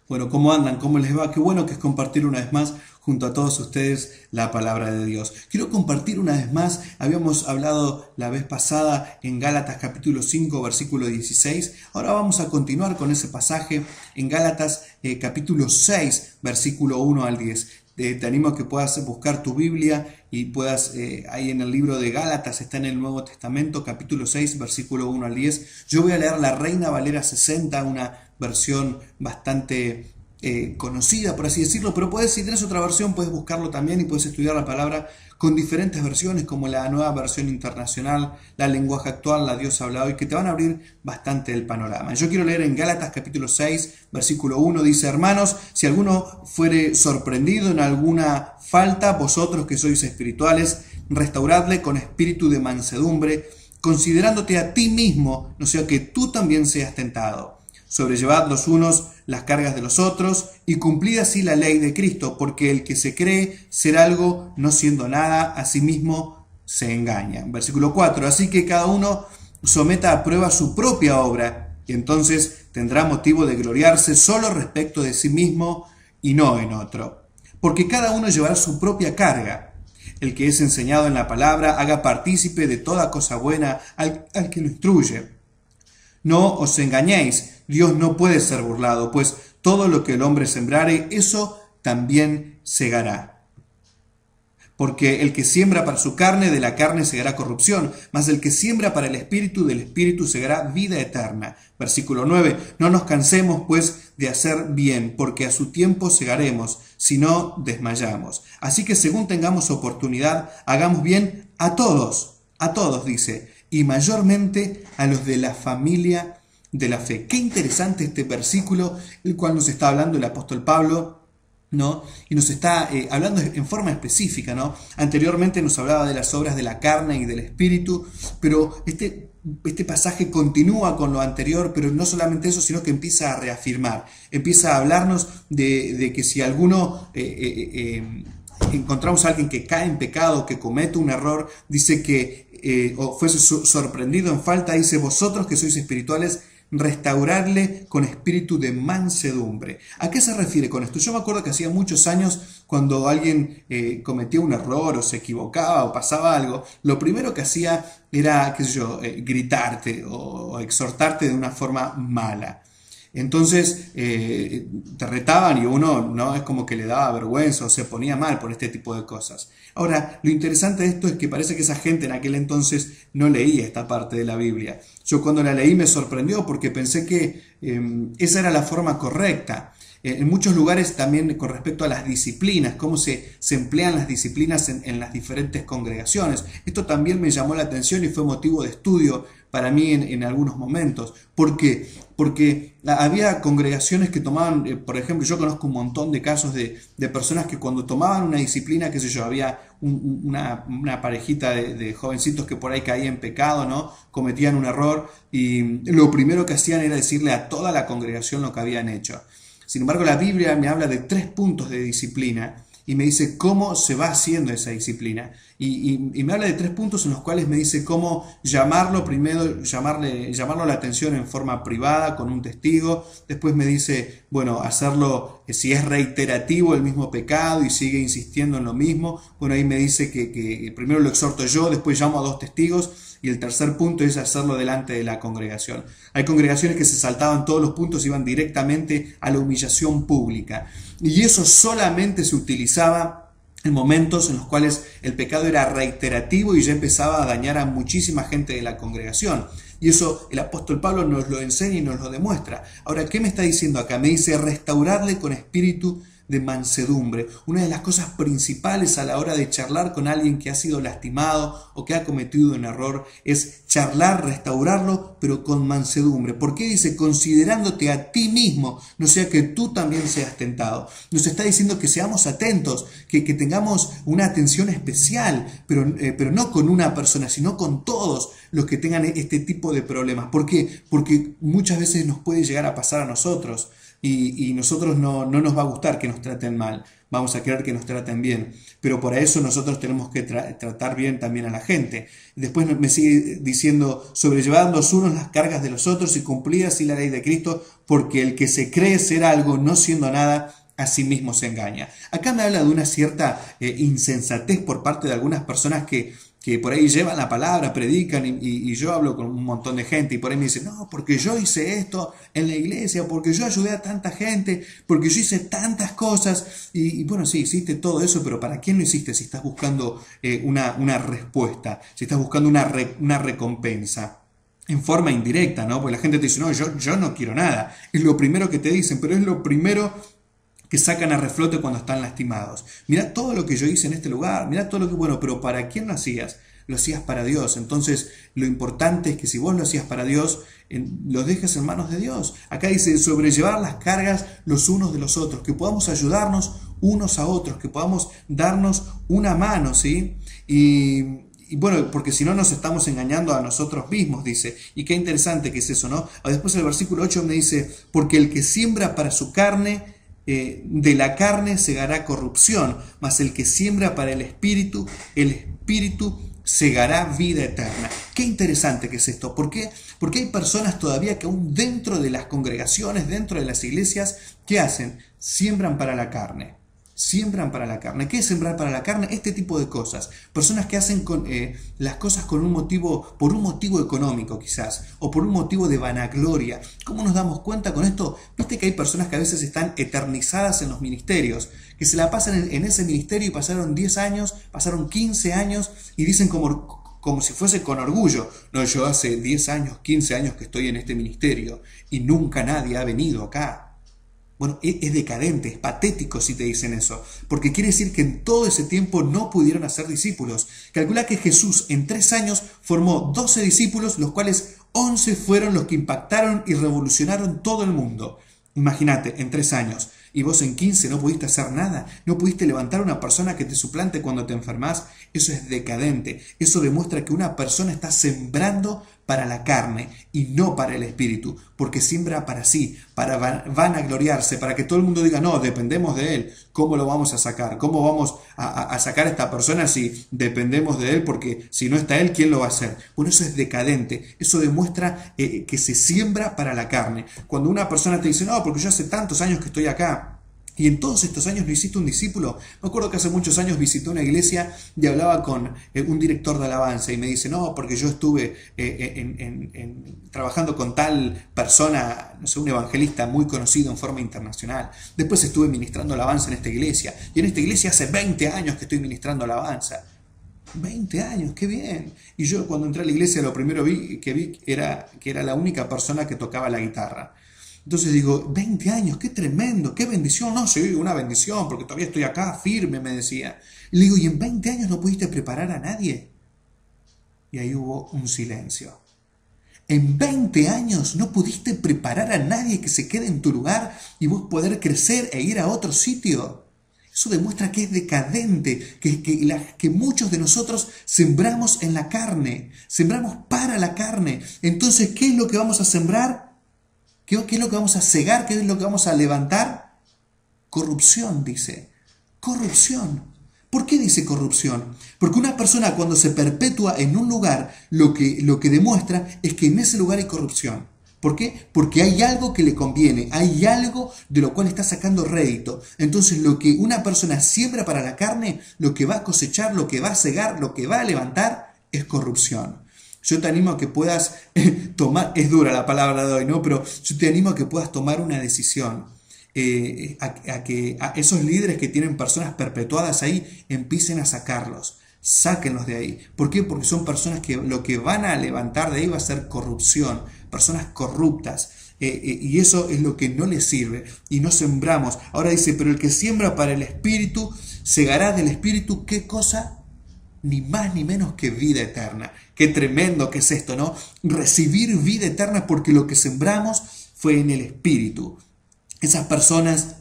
Bueno, ¿cómo andan? ¿Cómo les va? Qué bueno que es compartir una vez más junto a todos ustedes la palabra de Dios. Quiero compartir una vez más, habíamos hablado la vez pasada en Gálatas capítulo 5, versículo 16. Ahora vamos a continuar con ese pasaje en Gálatas capítulo 6, versículo 1 al 10. Te animo a que puedas buscar tu Biblia y puedas, ahí en el libro de Gálatas, está en el Nuevo Testamento, capítulo 6, versículo 1 al 10. Yo voy a leer la Reina Valera 60, una versión bastante conocida, por así decirlo, pero si tienes otra versión, puedes buscarlo también y puedes estudiar la palabra con diferentes versiones, como la Nueva Versión Internacional, la Lenguaje Actual, la Dios habla hoy, que te van a abrir bastante el panorama. Yo quiero leer en Gálatas capítulo 6, versículo 1, dice: hermanos, si alguno fuere sorprendido en alguna falta, vosotros que sois espirituales, restauradle con espíritu de mansedumbre, considerándote a ti mismo, no sea que tú también seas tentado. Sobrellevad los unos las cargas de los otros y cumplid así la ley de Cristo, porque el que se cree ser algo no siendo nada, a sí mismo se engaña. Versículo 4, así que cada uno someta a prueba su propia obra y entonces tendrá motivo de gloriarse solo respecto de sí mismo y no en otro. Porque cada uno llevará su propia carga. El que es enseñado en la palabra haga partícipe de toda cosa buena al que lo instruye. No os engañéis, Dios no puede ser burlado, pues todo lo que el hombre sembrare, eso también segará. Porque el que siembra para su carne, de la carne segará corrupción, mas el que siembra para el espíritu, del espíritu segará vida eterna. Versículo 9, no nos cansemos pues de hacer bien, porque a su tiempo segaremos, si no desmayamos. Así que según tengamos oportunidad, hagamos bien a todos, dice, y mayormente a los de la familia de la fe. Qué interesante este versículo, el cual nos está hablando el apóstol Pablo, ¿no? Y nos está hablando en forma específica, ¿no? Anteriormente nos hablaba de las obras de la carne y del espíritu, pero este pasaje continúa con lo anterior, pero no solamente eso, sino que empieza a reafirmar, empieza a hablarnos de que si alguno encontramos a alguien que cae en pecado, que comete un error, dice que o fuese sorprendido en falta, dice: vosotros que sois espirituales, restaurarle con espíritu de mansedumbre. ¿A qué se refiere con esto? Yo me acuerdo que hacía muchos años, cuando alguien cometía un error o se equivocaba o pasaba algo, lo primero que hacía era, qué sé yo, gritarte o exhortarte de una forma mala. Entonces te retaban y uno no es como que le daba vergüenza o se ponía mal por este tipo de cosas. Ahora, lo interesante de esto es que parece que esa gente en aquel entonces no leía esta parte de la Biblia. Yo cuando la leí me sorprendió porque pensé que esa era la forma correcta. En muchos lugares también con respecto a las disciplinas, cómo se emplean las disciplinas en las diferentes congregaciones. Esto también me llamó la atención y fue motivo de estudio para mí en algunos momentos. ¿Por qué? Porque había congregaciones que tomaban, por ejemplo, yo conozco un montón de casos de personas que cuando tomaban una disciplina, qué sé yo, había una parejita de jovencitos que por ahí caían en pecado, ¿no? Cometían un error y lo primero que hacían era decirle a toda la congregación lo que habían hecho. Sin embargo, la Biblia me habla de 3 puntos de disciplina y me dice cómo se va haciendo esa disciplina. Y me habla de 3 puntos en los cuales me dice cómo llamarlo, primero llamarlo la atención en forma privada con un testigo. Después me dice, bueno, hacerlo si es reiterativo el mismo pecado y sigue insistiendo en lo mismo. Bueno, ahí me dice que primero lo exhorto yo, después llamo a 2 testigos. Y el tercer punto es hacerlo delante de la congregación. Hay congregaciones que se saltaban todos los puntos y iban directamente a la humillación pública. Y eso solamente se utilizaba en momentos en los cuales el pecado era reiterativo y ya empezaba a dañar a muchísima gente de la congregación. Y eso el apóstol Pablo nos lo enseña y nos lo demuestra. Ahora, ¿qué me está diciendo acá? Me dice: restauradle con espíritu de mansedumbre. Una de las cosas principales a la hora de charlar con alguien que ha sido lastimado o que ha cometido un error es charlar, restaurarlo, pero con mansedumbre. ¿Por qué dice considerándote a ti mismo, no sea que tú también seas tentado? Nos está diciendo que seamos atentos, que tengamos una atención especial, pero no con una persona, sino con todos los que tengan este tipo de problemas. ¿Por qué? Porque muchas veces nos puede llegar a pasar a nosotros. y nosotros no nos va a gustar que nos traten mal, vamos a querer que nos traten bien, pero para eso nosotros tenemos que tratar bien también a la gente. Después me sigue diciendo, sobrellevad los unos las cargas de los otros y cumplid así la ley de Cristo, porque el que se cree ser algo no siendo nada, a sí mismo se engaña. Acá me habla de una cierta insensatez por parte de algunas personas que por ahí llevan la palabra, predican y yo hablo con un montón de gente y por ahí me dicen, no, porque yo hice esto en la iglesia, porque yo ayudé a tanta gente, porque yo hice tantas cosas y bueno, sí, hiciste todo eso, pero ¿para quién lo hiciste si estás buscando una respuesta, si estás buscando una recompensa? En forma indirecta, ¿no? Porque la gente te dice, no, yo no quiero nada. Es lo primero que te dicen, pero es lo primero que sacan a reflote cuando están lastimados. Mirá todo lo que yo hice en este lugar, mirá todo lo que, bueno, pero ¿para quién lo hacías? Lo hacías para Dios. Entonces, lo importante es que si vos lo hacías para Dios, lo dejes en manos de Dios. Acá dice, sobrellevar las cargas los unos de los otros, que podamos ayudarnos unos a otros, que podamos darnos una mano, ¿sí? Y bueno, porque si no nos estamos engañando a nosotros mismos, dice. Y qué interesante que es eso, ¿no? Después el versículo 8 me dice, porque el que siembra para su carne, de la carne segará corrupción, mas el que siembra para el espíritu segará vida eterna. Qué interesante que es esto. ¿Por qué? Porque hay personas todavía que aún dentro de las congregaciones, dentro de las iglesias, ¿qué hacen? Siembran para la carne. Siembran para la carne. ¿Qué es sembrar para la carne? Este tipo de cosas. Personas que hacen las cosas por un motivo económico quizás, o por un motivo de vanagloria. ¿Cómo nos damos cuenta con esto? Viste que hay personas que a veces están eternizadas en los ministerios, que se la pasan en ese ministerio y pasaron 10 años, pasaron 15 años y dicen como si fuese con orgullo, no, yo hace 10 años, 15 años que estoy en este ministerio y nunca nadie ha venido acá. Bueno, es decadente, es patético si te dicen eso, porque quiere decir que en todo ese tiempo no pudieron hacer discípulos. Calcula que Jesús en 3 años formó 12 discípulos, los cuales 11 fueron los que impactaron y revolucionaron todo el mundo. Imagínate, en 3 años. Y vos en 15 no pudiste hacer nada, no pudiste levantar a una persona que te suplante cuando te enfermas. Eso es decadente. Eso demuestra que una persona está sembrando para la carne y no para el espíritu, porque siembra para sí, para vanagloriarse, para que todo el mundo diga, no, dependemos de él, ¿cómo lo vamos a sacar? ¿Cómo vamos a sacar a esta persona si dependemos de él? Porque si no está él, ¿quién lo va a hacer? Bueno, eso es decadente, eso demuestra que se siembra para la carne. Cuando una persona te dice, no, porque yo hace tantos años que estoy acá, y en todos estos años no hiciste un discípulo. Me acuerdo que hace muchos años visité una iglesia y hablaba con un director de alabanza y me dice, no, porque yo estuve trabajando con tal persona, no sé, un evangelista muy conocido en forma internacional. Después estuve ministrando alabanza en esta iglesia. Y en esta iglesia hace 20 años que estoy ministrando alabanza. 20 años, qué bien. Y yo cuando entré a la iglesia lo primero que vi era que era la única persona que tocaba la guitarra. Entonces digo, 20 años, qué tremendo, qué bendición. No, sí, una bendición, porque todavía estoy acá firme, me decía. Y le digo, ¿y en 20 años no pudiste preparar a nadie? Y ahí hubo un silencio. En 20 años no pudiste preparar a nadie que se quede en tu lugar y vos poder crecer e ir a otro sitio. Eso demuestra que es decadente, que muchos de nosotros sembramos en la carne, sembramos para la carne. Entonces, ¿qué es lo que vamos a sembrar? ¿Qué es lo que vamos a cegar? ¿Qué es lo que vamos a levantar? Corrupción, dice. Corrupción. ¿Por qué dice corrupción? Porque una persona cuando se perpetúa en un lugar, lo que demuestra es que en ese lugar hay corrupción. ¿Por qué? Porque hay algo que le conviene, hay algo de lo cual está sacando rédito. Entonces lo que una persona siembra para la carne, lo que va a cosechar, lo que va a cegar, lo que va a levantar, es corrupción. Yo te animo a que puedas tomar, es dura la palabra de hoy, ¿no? Pero yo te animo a que puedas tomar una decisión. A esos líderes que tienen personas perpetuadas ahí, empiecen a sacarlos. Sáquenlos de ahí. ¿Por qué? Porque son personas que lo que van a levantar de ahí va a ser corrupción. Personas corruptas. Y eso es lo que no les sirve. Y no sembramos. Ahora dice, pero el que siembra para el espíritu, segará del espíritu, ¿qué cosa? Ni más ni menos que vida eterna. Qué tremendo que es esto, ¿no? Recibir vida eterna porque lo que sembramos fue en el espíritu. Esas personas,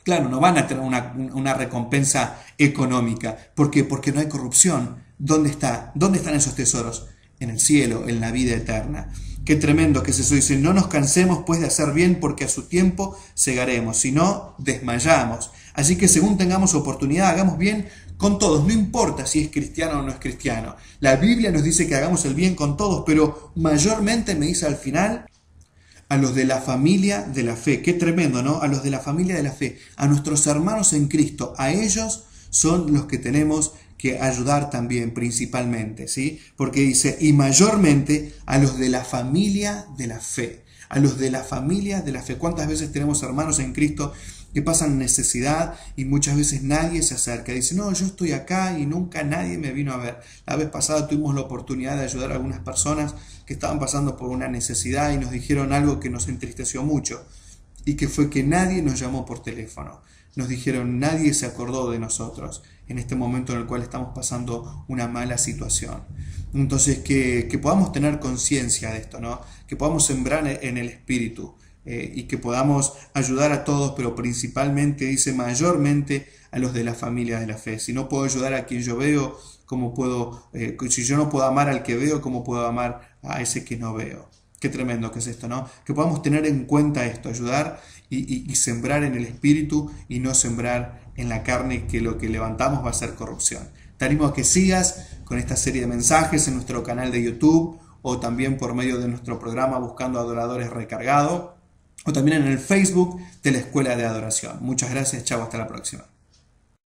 claro, no van a tener una recompensa económica. ¿Por qué? Porque no hay corrupción. ¿Dónde está? ¿Dónde están esos tesoros? En el cielo, en la vida eterna. Qué tremendo que es eso. Dice, no nos cansemos pues de hacer bien porque a su tiempo segaremos, si no desmayamos. Así que según tengamos oportunidad, hagamos bien con todos, no importa si es cristiano o no es cristiano. La Biblia nos dice que hagamos el bien con todos, pero mayormente me dice al final a los de la familia de la fe. Qué tremendo, ¿no? A los de la familia de la fe, a nuestros hermanos en Cristo, a ellos son los que tenemos que ayudar también principalmente, ¿sí? Porque dice, y mayormente a los de la familia de la fe, a los de la familia de la fe. ¿Cuántas veces tenemos hermanos en Cristo que pasan necesidad y muchas veces nadie se acerca? Dice, no, yo estoy acá y nunca nadie me vino a ver. La vez pasada tuvimos la oportunidad de ayudar a algunas personas que estaban pasando por una necesidad y nos dijeron algo que nos entristeció mucho y que fue que nadie nos llamó por teléfono. Nos dijeron, nadie se acordó de nosotros en este momento en el cual estamos pasando una mala situación. Entonces, que podamos tener conciencia de esto, ¿no? Que podamos sembrar en el Espíritu y que podamos ayudar a todos, pero principalmente, dice, mayormente a los de la familia de la fe. Si no puedo ayudar a quien yo veo, ¿cómo puedo, si yo no puedo amar al que veo, cómo puedo amar a ese que no veo? Qué tremendo que es esto, ¿no? Que podamos tener en cuenta esto, ayudar y sembrar en el Espíritu y no sembrar en la carne, que lo que levantamos va a ser corrupción. Te animo a que sigas con esta serie de mensajes en nuestro canal de YouTube o también por medio de nuestro programa Buscando Adoradores Recargado o también en el Facebook de la Escuela de Adoración. Muchas gracias, chao, hasta la próxima.